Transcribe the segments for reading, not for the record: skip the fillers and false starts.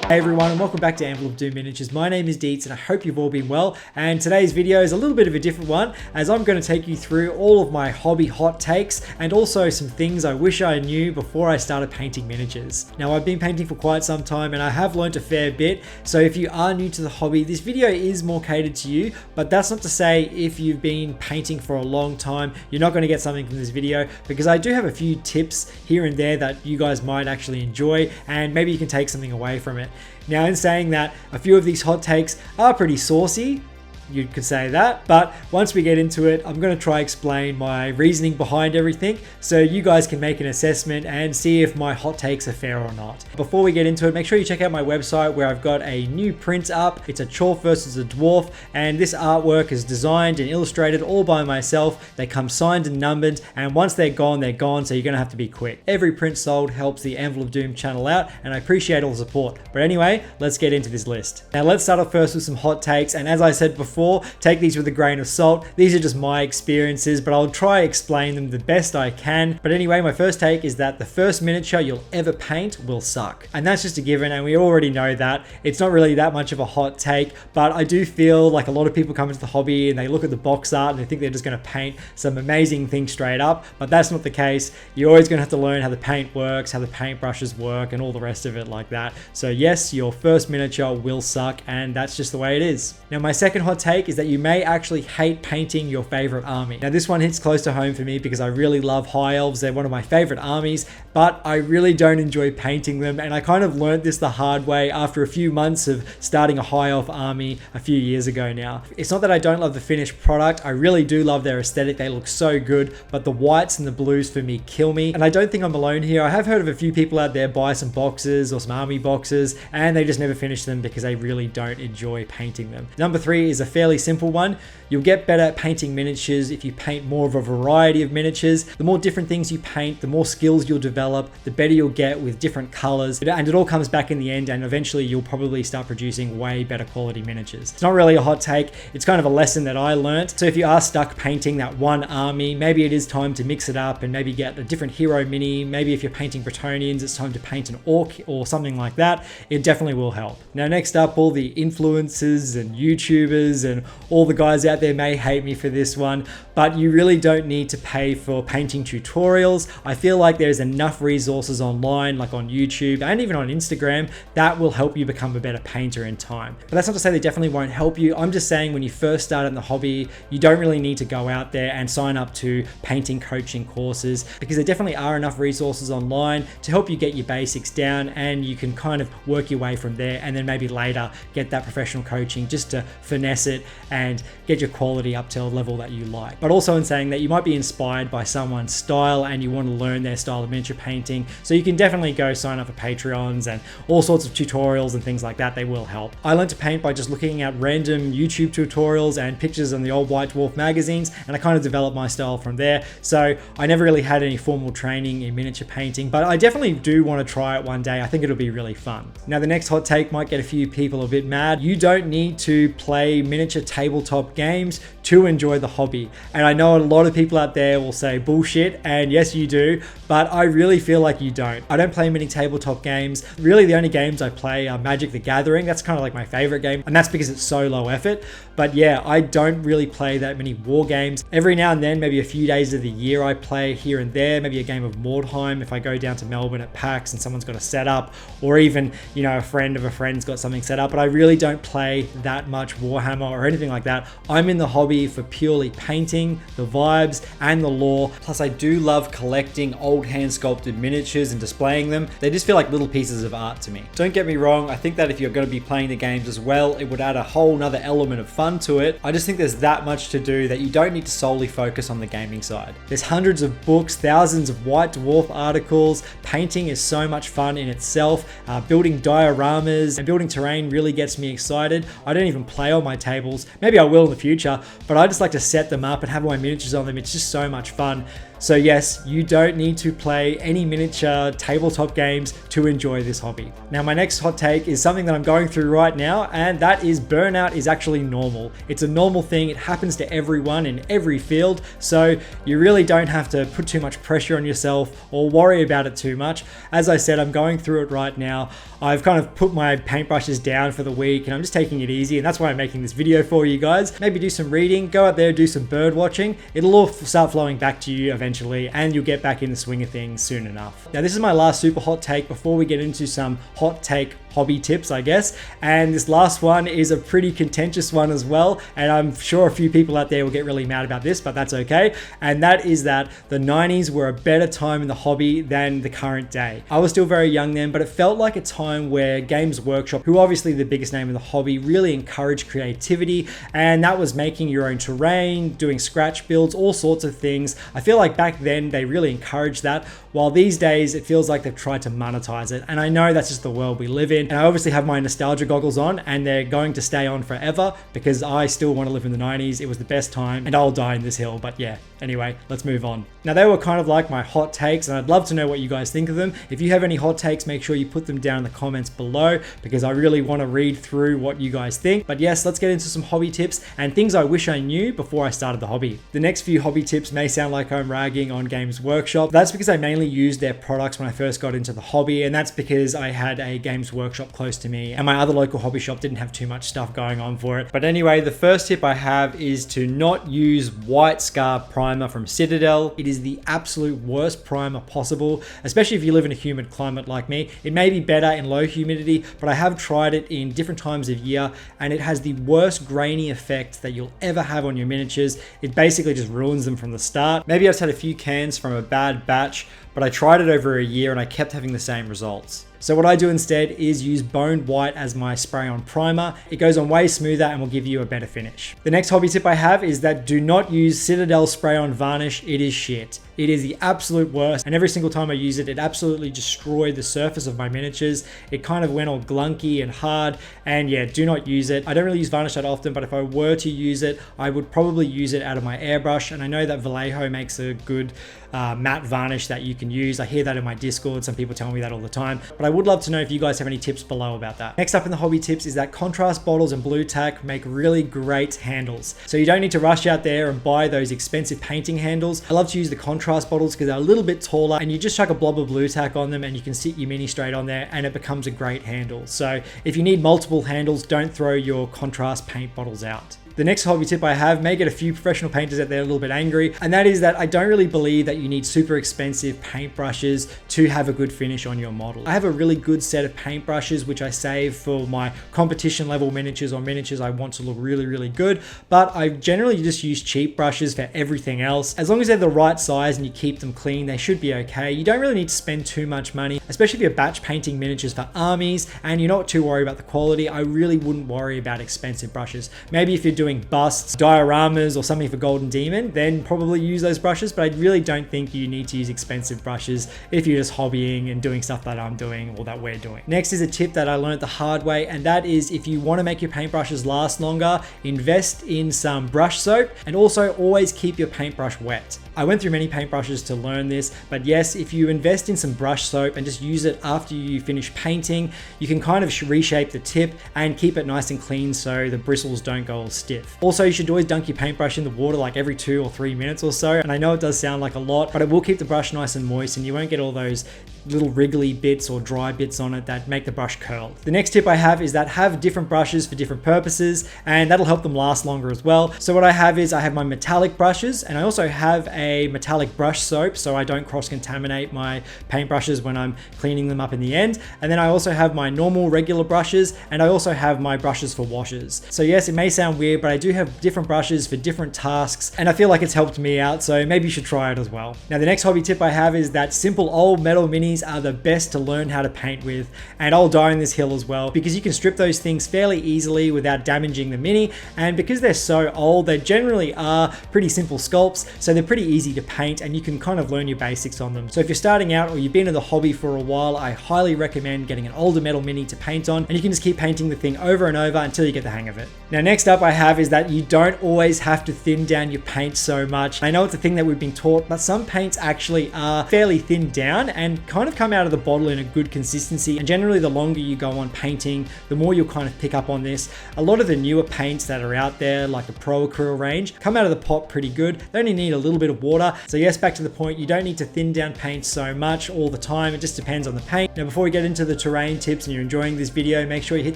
Hey everyone, and welcome back to Anvil of Doom Miniatures. My name is Deets and I hope you've all been well, and today's video is a little bit of a different one as I'm going to take you through all of my hobby hot takes and also some things I wish I knew before I started painting miniatures. Now, I've been painting for quite some time and I have learned a fair bit, so if you are new to the hobby, this video is more catered to you, but that's not to say if you've been painting for a long time, you're not going to get something from this video, because I do have a few tips here and there that you guys might actually enjoy and maybe you can take something away from it. Now, in saying that, a few of these hot takes are pretty saucy, you could say that, but once we get into it, I'm going to try explain my reasoning behind everything so you guys can make an assessment and see if my hot takes are fair or not. Before we get into it, make sure you check out my website where I've got a new print up. It's a Chorf versus a Dwarf, and this artwork is designed and illustrated all by myself. They come signed and numbered, and once they're gone, so you're going to have to be quick. Every print sold helps the Anvil of Doom channel out, and I appreciate all the support. But anyway, let's get into this list. Now, let's start off first with some hot takes, and as I said before, take these with a grain of salt. These are just my experiences, but I'll try explain them the best I can. But anyway, my first take is that the first miniature you'll ever paint will suck. And that's just a given, and we already know that. It's not really that much of a hot take, but I do feel like a lot of people come into the hobby and they look at the box art and they think they're just going to paint some amazing things straight up, but that's not the case. You're always going to have to learn how the paint works, how the paint brushes work, and all the rest of it like that. So yes, your first miniature will suck, and that's just the way it is. Now, my second hot take is that you may actually hate painting your favorite army. Now, this one hits close to home for me because I really love High Elves. They're one of my favorite armies, but I really don't enjoy painting them, and I kind of learned this the hard way after a few months of starting a High Elf army a few years ago now. It's not that I don't love the finished product. I really do love their aesthetic. They look so good, but the whites and the blues for me kill me, and I don't think I'm alone here. I have heard of a few people out there buy some boxes or some army boxes and they just never finish them because they really don't enjoy painting them. Number 3 is a fairly simple one. You'll get better at painting miniatures if you paint more of a variety of miniatures. The more different things you paint, the more skills you'll develop, the better you'll get with different colors, and it all comes back in the end, and eventually you'll probably start producing way better quality miniatures. It's not really a hot take, it's kind of a lesson that I learned. So if you are stuck painting that one army, maybe it is time to mix it up and maybe get a different hero mini. Maybe if you're painting Bretonnians, it's time to paint an orc or something like that. It definitely will help. Now, next up, all the influencers and YouTubers and all the guys out there may hate me for this one, but you really don't need to pay for painting tutorials. I feel like there's enough resources online, like on YouTube and even on Instagram, that will help you become a better painter in time. But that's not to say they definitely won't help you. I'm just saying when you first start in the hobby, you don't really need to go out there and sign up to painting coaching courses, because there definitely are enough resources online to help you get your basics down, and you can kind of work your way from there, and then maybe later get that professional coaching just to finesse it and get your quality up to a level that you like. But also in saying that, you might be inspired by someone's style and you want to learn their style of miniature painting, so you can definitely go sign up for Patreons and all sorts of tutorials and things like that. They will help. I learned to paint by just looking at random YouTube tutorials and pictures on the old White Dwarf magazines, and I kind of developed my style from there. So I never really had any formal training in miniature painting, but I definitely do want to try it one day. I think it'll be really fun. Now, the next hot take might get a few people a bit mad. You don't need to play miniature tabletop games to enjoy the hobby. And I know a lot of people out there will say bullshit, and yes, you do, but I really feel like you don't. I don't play many tabletop games. Really, the only games I play are Magic the Gathering. That's kind of like my favorite game, and that's because it's so low effort. But yeah, I don't really play that many war games. Every now and then, maybe a few days of the year, I play here and there, maybe a game of Mordheim if I go down to Melbourne at PAX and someone's got a setup, or even, you know, a friend of a friend's got something set up, but I really don't play that much Warhammer or anything like that. I'm in the hobby for purely painting, the vibes, and the lore. Plus, I do love collecting old hand sculpted miniatures and displaying them. They just feel like little pieces of art to me. Don't get me wrong, I think that if you're going to be playing the games as well, it would add a whole nother element of fun to it. I just think there's that much to do that you don't need to solely focus on the gaming side. There's hundreds of books, thousands of White Dwarf articles. Painting is so much fun in itself. Building dioramas and building terrain really gets me excited. I don't even play on my table tables. Maybe I will in the future, but I just like to set them up and have my miniatures on them. It's just so much fun. So yes, you don't need to play any miniature tabletop games to enjoy this hobby. Now my next hot take is something that I'm going through right now, and that is burnout is actually normal. It's a normal thing. It happens to everyone in every field. So you really don't have to put too much pressure on yourself or worry about it too much. As I said, I'm going through it right now. I've kind of put my paintbrushes down for the week and I'm just taking it easy, and that's why I'm making this video for you guys. Maybe do some reading, go out there, do some bird watching. It'll all start flowing back to you eventually, and you'll get back in the swing of things soon enough. Now this is my last super hot take before we get into some hot take hobby tips, I guess. And this last one is a pretty contentious one as well, and I'm sure a few people out there will get really mad about this, but that's okay. And that is that the 90s were a better time in the hobby than the current day. I was still very young then, but it felt like a time where Games Workshop, who are obviously the biggest name in the hobby, really encouraged creativity, and that was making your own terrain, doing scratch builds, all sorts of things. I feel like back then they really encouraged that, while these days it feels like they've tried to monetize it. And I know that's just the world we live in, and I obviously have my nostalgia goggles on, and they're going to stay on forever because I still want to live in the 90s. It was the best time, and I'll die in this hill. But yeah, anyway, let's move on. Now they were kind of like my hot takes, and I'd love to know what you guys think of them. If you have any hot takes, make sure you put them down in the comments below because I really want to read through what you guys think. But yes, let's get into some hobby tips and things I wish I knew before I started the hobby. The next few hobby tips may sound like I'm ragging on Games Workshop. That's because I mainly used their products when I first got into the hobby, and that's because I had a Games Workshop close to me and my other local hobby shop didn't have too much stuff going on for it. But anyway, the first tip I have is to not use White Scar primer from Citadel. It is the absolute worst primer possible, especially if you live in a humid climate like me. It may be better in low humidity, but I have tried it in different times of year and it has the worst grainy effect that you'll ever have on your miniatures. It basically just ruins them from the start. Maybe I've just had a few cans from a bad batch, but I tried it over a year and I kept having the same results. So what I do instead is use Boned White as my spray-on primer. It goes on way smoother and will give you a better finish. The next hobby tip I have is that do not use Citadel spray-on varnish. It is shit. It is the absolute worst, and every single time I use it, it absolutely destroyed the surface of my miniatures. It kind of went all glunky and hard, and yeah, do not use it. I don't really use varnish that often, but if I were to use it, I would probably use it out of my airbrush, and I know that Vallejo makes a good matte varnish that you can use. I hear that in my Discord. Some people tell me that all the time, but I would love to know if you guys have any tips below about that. Next up in the hobby tips is that contrast bottles and blue tack make really great handles. So you don't need to rush out there and buy those expensive painting handles. I love to use the contrast bottles because they're a little bit taller and you just chuck a blob of blue tack on them and you can sit your mini straight on there and it becomes a great handle. So if you need multiple handles, don't throw your contrast paint bottles out. The next hobby tip I have may get a few professional painters out there a little bit angry, and that is that I don't really believe that you need super expensive paintbrushes to have a good finish on your model. I have a really good set of paintbrushes which I save for my competition level miniatures or miniatures I want to look really, really good, but I generally just use cheap brushes for everything else. As long as they're the right size and you keep them clean, they should be okay. You don't really need to spend too much money, especially if you're batch painting miniatures for armies and you're not too worried about the quality. I really wouldn't worry about expensive brushes. Maybe if you're doing busts, dioramas, or something for Golden Demon, then probably use those brushes, but I really don't think you need to use expensive brushes if you're just hobbying and doing stuff that I'm doing or that we're doing. Next is a tip that I learned the hard way, and that is if you want to make your paintbrushes last longer, invest in some brush soap and also always keep your paintbrush wet. I went through many paintbrushes to learn this, but yes, if you invest in some brush soap and just use it after you finish painting, you can kind of reshape the tip and keep it nice and clean so the bristles don't go all stiff. Also, you should always dunk your paintbrush in the water like every 2 or 3 minutes or so. And I know it does sound like a lot, but it will keep the brush nice and moist and you won't get all those little wriggly bits or dry bits on it that make the brush curl. The next tip I have is that have different brushes for different purposes, and that'll help them last longer as well. So what I have is I have my metallic brushes, and I also have a metallic brush soap so I don't cross-contaminate my paintbrushes when I'm cleaning them up in the end. And then I also have my normal regular brushes, and I also have my brushes for washes. So yes, it may sound weird, but I do have different brushes for different tasks, and I feel like it's helped me out, so maybe you should try it as well. Now the next hobby tip I have is that simple old metal minis minis are the best to learn how to paint with, and I'll die on this hill as well because you can strip those things fairly easily without damaging the mini, and because they're so old, they generally are pretty simple sculpts, so they're pretty easy to paint and you can kind of learn your basics on them. So if you're starting out or you've been in the hobby for a while, I highly recommend getting an older metal mini to paint on, and you can just keep painting the thing over and over until you get the hang of it. Now next up I have is that you don't always have to thin down your paint so much. I know it's a thing that we've been taught, but some paints actually are fairly thinned down and kind of come out of the bottle in a good consistency, and generally the longer you go on painting, the more you'll kind of pick up on this. A lot of the newer paints that are out there, like the Pro Acryl range, come out of the pot pretty good. They only need a little bit of water. So yes, back to the point, you don't need to thin down paint so much all the time. It just depends on the paint. Now before we get into the terrain tips and you're enjoying this video, make sure you hit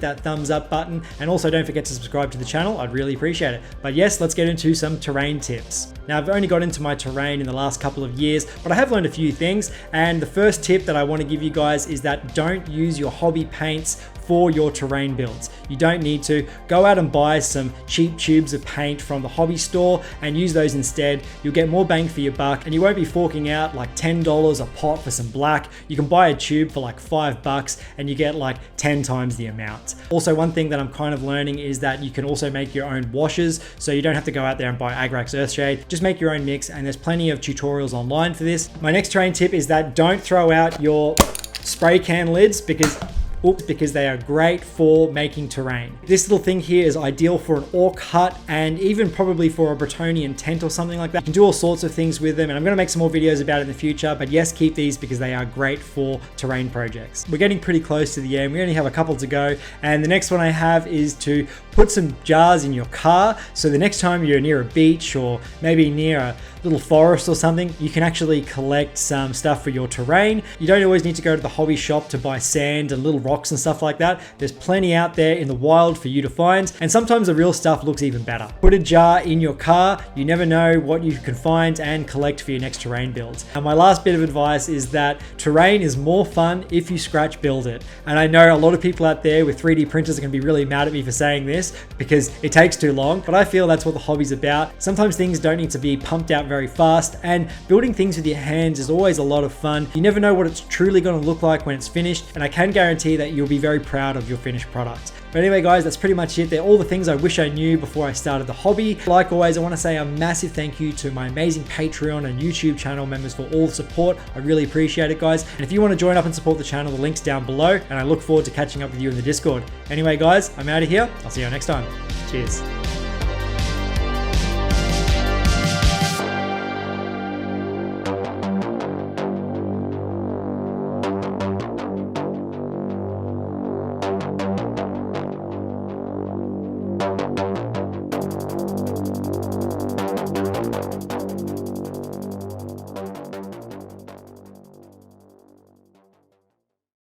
that thumbs up button, and also don't forget to subscribe to the channel. I'd really appreciate it. But yes, let's get into some terrain tips. Now I've only got into my terrain in the last couple of years, but I have learned a few things, and the first tip that I want to give you guys is that don't use your hobby paints for your terrain builds. You don't need to. Go out and buy some cheap tubes of paint from the hobby store and use those instead. You'll get more bang for your buck, and you won't be forking out like $10 a pot for some black. You can buy a tube for like $5 and you get like 10 times the amount. Also, one thing that I'm kind of learning is that you can also make your own washes, so you don't have to go out there and buy Agrax Earthshade. Just make your own mix, and there's plenty of tutorials online for this. My next terrain tip is that don't throw out your spray can lids because they are great for making terrain. This little thing here is ideal for an orc hut and even probably for a Bretonnian tent or something like that. You can do all sorts of things with them, and I'm gonna make some more videos about it in the future, but yes, keep these because they are great for terrain projects. We're getting pretty close to the end. We only have a couple to go, and the next one I have is to put some jars in your car, so the next time you're near a beach or maybe near a little forest or something, you can actually collect some stuff for your terrain. You don't always need to go to the hobby shop to buy sand and little rocks and stuff like that. There's plenty out there in the wild for you to find, and sometimes the real stuff looks even better. Put a jar in your car. You never know what you can find and collect for your next terrain build. And my last bit of advice is that terrain is more fun if you scratch build it. And I know a lot of people out there with 3D printers are going to be really mad at me for saying this because it takes too long, but I feel that's what the hobby's about. Sometimes things don't need to be pumped out very fast, and building things with your hands is always a lot of fun. You never know what it's truly going to look like when it's finished, and I can guarantee that you'll be very proud of your finished product. But anyway guys, that's pretty much it. They're all the things I wish I knew before I started the hobby. Like always, I want to say a massive thank you to my amazing Patreon and YouTube channel members for all the support. I really appreciate it, guys. And if you want to join up and support the channel, the link's down below, and I look forward to catching up with you in the Discord. Anyway guys, I'm out of here. I'll see you next time. Cheers.